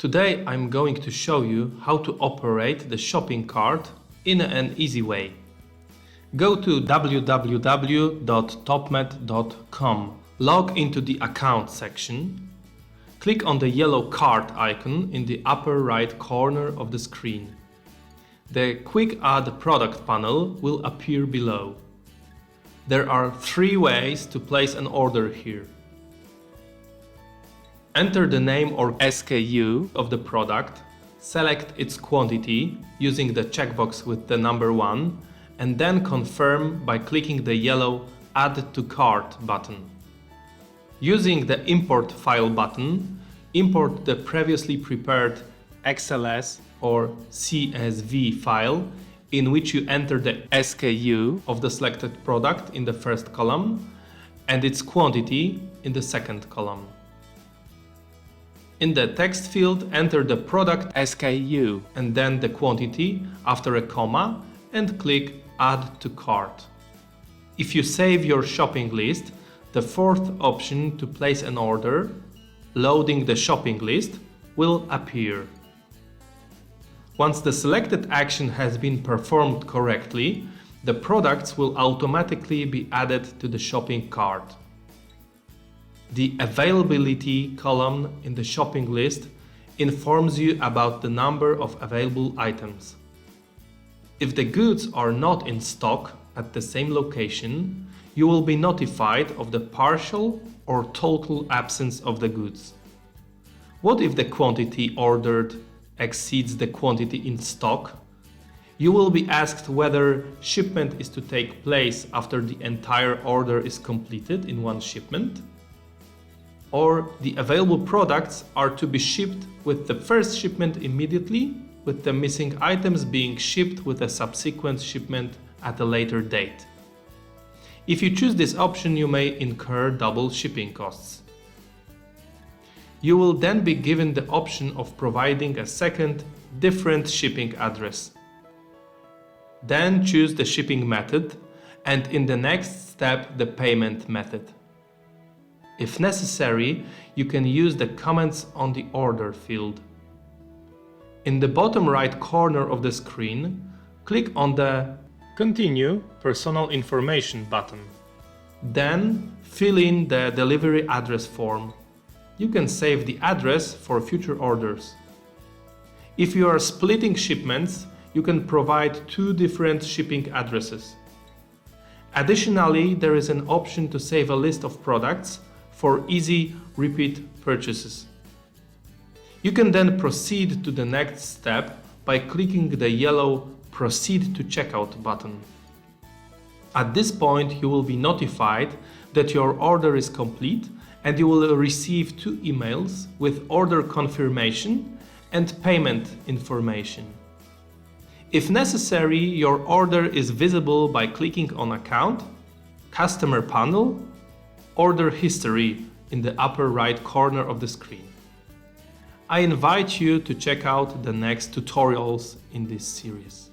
Today I'm going to show you how to operate the shopping cart in an easy way. Go to www.topmed.com, log into the account section, click on the yellow cart icon in the upper right corner of the screen. The Quick Add Product panel will appear below. There are 3 ways to place an order here. Enter the name or SKU of the product, select its quantity using the checkbox with the number 1, and then confirm by clicking the yellow Add to Cart button. Using the Import File button, import the previously prepared XLS or CSV file in which you enter the SKU of the selected product in the first column and its quantity in the second column. In the text field, enter the product SKU and then the quantity after a comma and click Add to Cart. If you save your shopping list, the 4th option to place an order, loading the shopping list, will appear. Once the selected action has been performed correctly, the products will automatically be added to the shopping cart. The availability column in the shopping list informs you about the number of available items. If the goods are not in stock at the same location, you will be notified of the partial or total absence of the goods. What if the quantity ordered exceeds the quantity in stock? You will be asked whether shipment is to take place after the entire order is completed in one shipment, or the available products are to be shipped with the first shipment immediately, with the missing items being shipped with a subsequent shipment at a later date. If you choose this option, you may incur double shipping costs. You will then be given the option of providing a second, different shipping address. Then choose the shipping method and in the next step the payment method. If necessary, you can use the comments on the order field. In the bottom right corner of the screen, click on the Continue Personal Information button. Then fill in the delivery address form. You can save the address for future orders. If you are splitting shipments, you can provide 2 different shipping addresses. Additionally, there is an option to save a list of products for easy repeat purchases. You can then proceed to the next step by clicking the yellow Proceed to Checkout button. At this point, you will be notified that your order is complete and you will receive 2 emails with order confirmation and payment information. If necessary, your order is visible by clicking on Account, Customer Panel, Order History in the upper right corner of the screen. I invite you to check out the next tutorials in this series.